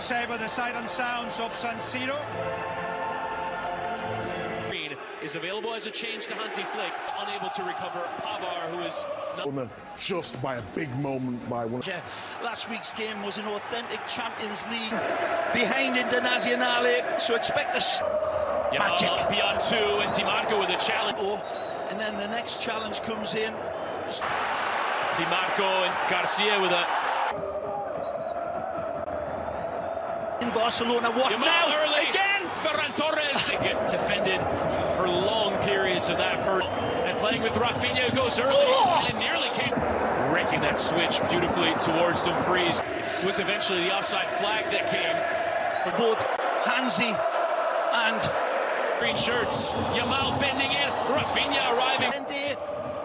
Say by the siren sounds of San Siro. Is available as a change to Hansi Flick, unable to recover Pavar, who is not just by a big moment by one. Yeah, last week's game was an authentic Champions League behind Internazionale, so expect a magic. Beyond two, and Di Marco with a challenge. And then the next challenge comes in. Di Marco and Garcia with a... In Barcelona, what now? Early. Again! Ferran Torres get defended for long periods of that first, and playing with Rafinha, who goes early and nearly came, raking that switch beautifully towards Dumfries. It was eventually the offside flag that came for both Hansi and green shirts. Yamal bending in, Rafinha arriving. And there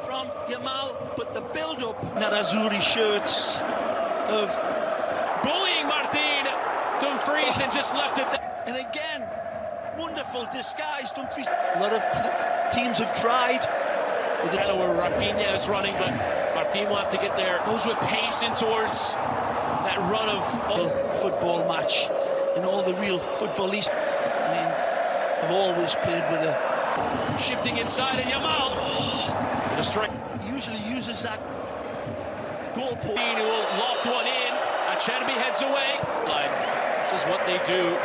from Yamal, but the build-up. Nerazzurri shirts of bullying Martin Dumfries and just left it there. And again, wonderful disguise. Dumfries. A lot of teams have tried. With the where Rafinha is running, but Martin will have to get there. Goes with pace in towards that run of football match. And all the real footballists, I mean, have always played with a shifting inside, and Yamal the strike usually uses that goal post. Who will loft one in. Acerbi heads away. This is what they do.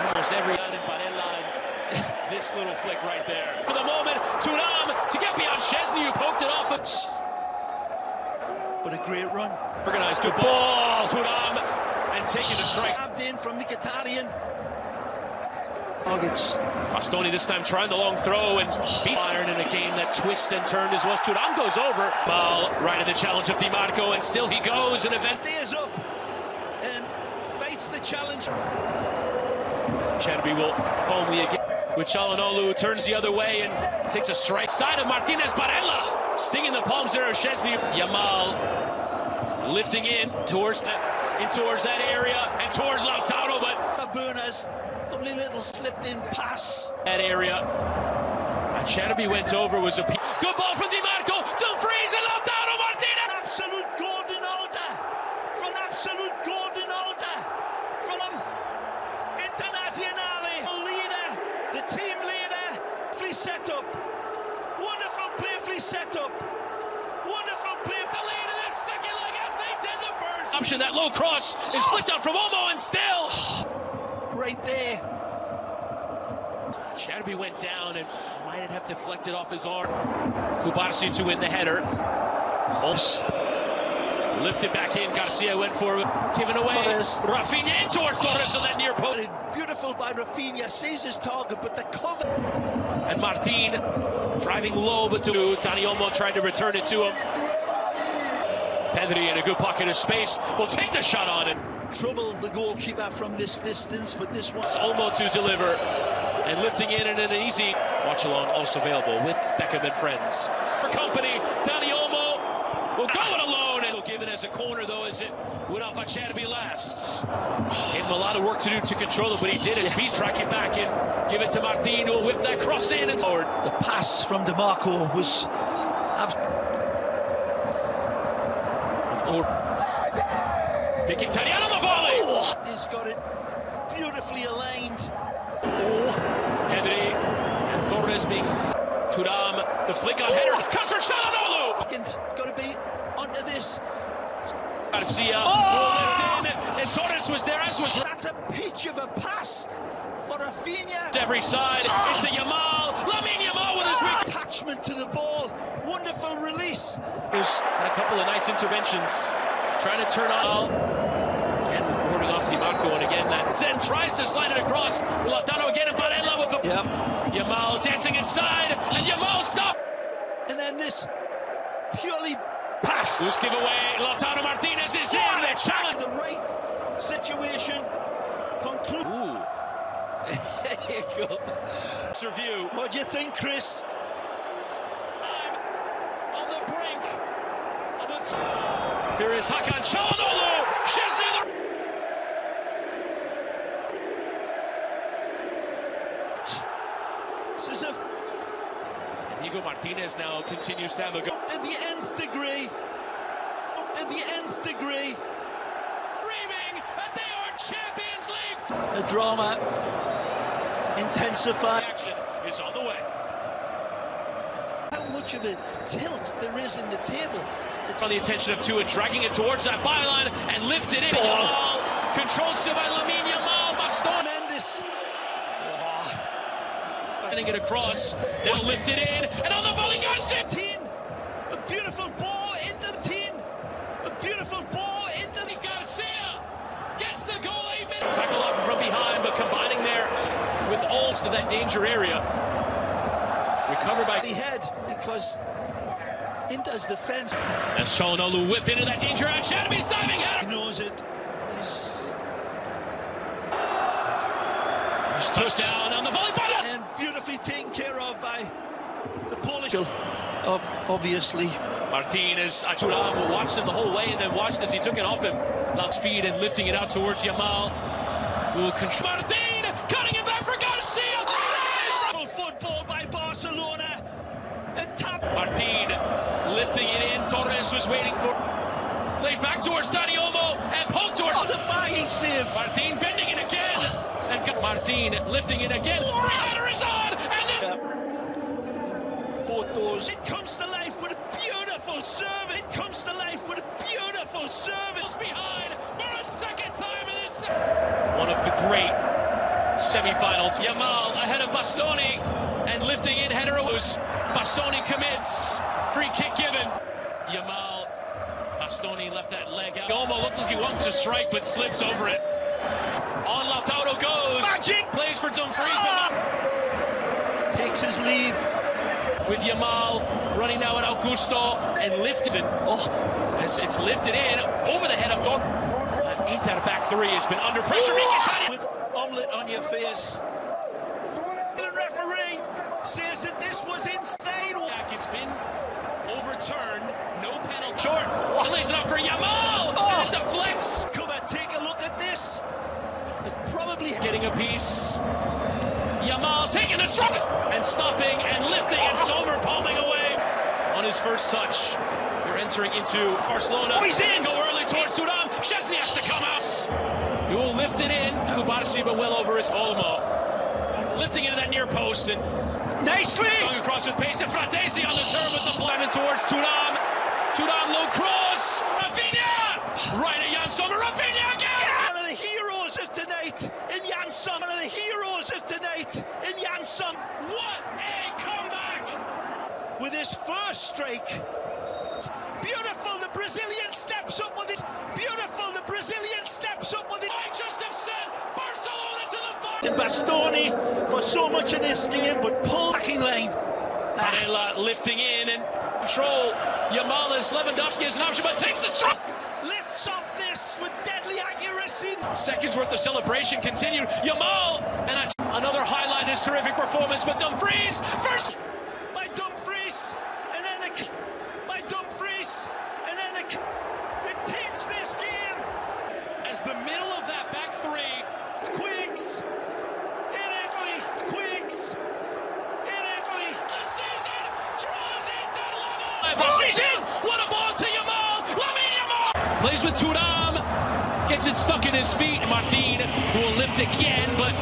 Almost every line in Barella, and this little flick right there. For the moment, Thuram to get beyond Szczesny, who poked it off. But a great run. Organized, good ball. Thuram and taking the strike. Tapped in from Mkhitaryan. Targets. Bastoni this time trying the long throw, and Bayern in a game that twists and turned as well. Thuram goes over. Mal right in the challenge of Di Marco, and still he goes. And event stays up and fights the challenge. Cherby will calmly again with Çalhanoğlu, turns the other way and takes a strike. Side of Martinez, Barella stinging the palms there of Szczesny. Yamal lifting in towards that area and towards Lautaro, but Taberna's lovely little slipped-in pass. That area. Cherby went over, was a good ball from Di Marco, Dumfries and Lautaro Martinez. Absolute golden altar from absolute golden altar from Internazionale, the leader, the team leader. Free setup, wonderful play, free setup, wonderful play. The lead in this second leg as they did the first. Option, that low cross is flicked out from Olmo, and still right there. Cherby went down and might have deflected off his arm. Kubarsi to win the header. Lifted back in, Garcia went for it, given away. Torres. Rafinha in towards Torres on that near post. Beautiful by Rafinha, sees his target, but the cover. And Martin driving low, but Dani Olmo tried to return it to him. Pedri in a good pocket of space will take the shot on it. Trouble the goalkeeper from this distance, but this one. Olmo to deliver, and lifting in and an easy watch along also available with Beckham and friends. For company, Dani Olmo will go it alone, and will give it as a corner though, as it went off Acerbi lasts. Gave him a lot of work to do to control it, but he did his piece, track it back and give it to Martin, who will whip that cross in and forward. The pass from Di Marco was Mkhitaryan on the volley! He's got it beautifully aligned. Pedri and Torres being Thuram, the flick on header, comes for Çalhanoğlu! Got to be onto this. Garcia will lift in, and Torres was there, as was... That's a pitch of a pass for Rafinha. Every side, it's the Yamal, Lamine Yamal with his weak... Attachment to the ball, wonderful release. There's a couple of nice interventions, trying to turn on. Again, warding off Di Marco, and again, that Zen tries to slide it across. Lautaro again, and Barella with the... Yep. Yamal dancing inside, and Yamal stop. And then this purely pass. Loose giveaway, Lautaro Martinez is in, the challenge. The right situation. Conclude. Ooh. There you go. Review. What do you think, Chris? I'm on the brink of the... Here is Hakan Çalhanoğlu. Szczesny the... This is a... Inigo Martinez now continues to have a go. To the nth degree. To the nth degree. Dreaming, and they are Champions League. The drama intensified. Action is on the way. How much of a tilt there is in the table. It's on the attention of two and dragging it towards that byline and lifted in. Yamal controlled still by Lamine Yamal. Bastoni. Tremendous. Getting it across. Now lifted in and on the volley goes in. A beautiful ball into the team. A beautiful ball into the Garcia gets the goal. 8 minutes. Tackle off from behind, but combining there with all of that danger area. Recovered by the head because Inter's defense. As Çalhanoğlu whip into that danger area. Shadowby's diving at him. He knows it. He's touchdown on the volley by and beautifully taken care of by the Polish of obviously. Martinez. Thuram watched him the whole way and then watched as he took it off him. Last feed and lifting it out towards Yamal. Will control. Martin cutting it back for Garcia. Football by Barcelona. Martin lifting it in. Torres was waiting for. Played back towards Dani Olmo and pulled towards. Oh, defying save. Martin bending it again. And Martin lifting it again. Header is on. And both those. It comes to life with a beautiful serve. It comes to life with a beautiful serve. It's behind for a second time in this. One of the great semi-finals. Yamal ahead of Bastoni and lifting in header. Bastoni commits. Free kick given. Yamal. Bastoni left that leg out. Olmo looked like he wanted to strike but slips over it. On Lautaro goes. Magic. Plays for Dumfries. But takes his leave. With Yamal running now at Augusto and lifted. As it's lifted in over the head of Dor. Inter back three has been under pressure. With omelette on your face. The referee says that this was insane. It's been overturned. No penalty. Short. Lays it up for Yamal. And it deflects. Cover, take a look at this. It's probably getting a piece. Yamal taking the strike and stopping and lifting and Sommer palming away on his first touch. You're entering into Barcelona. He's in. Go early towards Thuram. Szczesny has to come out. He will lift it in. Kubarsi, but well over his Olmo. Lifting into that near post and nicely going across with pace and Fratesi on the turn with the blind towards Thuram. Thuram low cross. Rafinha right at Jan Sommer. Rafinha again. One of the heroes of tonight in Jan Sommer. One of the heroes of tonight in Jan Sommer. What a comeback! With his first strike. Beautiful, the Brazilian steps up with it. Beautiful, the Brazilian steps up with it. I just have said Barcelona to the final. And Bastoni for so much of this game, but pull backing line. Varela lifting in and control. Yamal as Lewandowski is an option, but takes the strike. Lifts off this with deadly accuracy. Seconds worth of celebration continued. Yamal and another highlight his terrific performance, but Dumfries first. By Dumfries, and then by Dumfries, and then it takes this game. As the middle of that back three. Quiggs in Italy. Quiggs in Italy. The season draws in that level. He's in. What a ball to Yamal. Lamine Yamal plays with Thuram. Gets it stuck in his feet. Martin who will lift again, but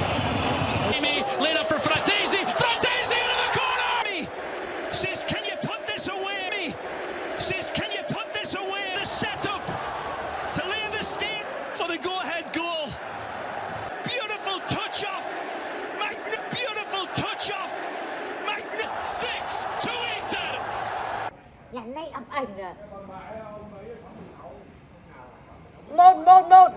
laid up for Fratesi. Fratesi into the corner. Says, can you put this away? Says, can you put this away? The setup to lay the stage for the go-ahead goal. Beautiful touch off. Beautiful touch off. 6-2 Inter. Nhà này ấp ảnh rồi. Một. Một.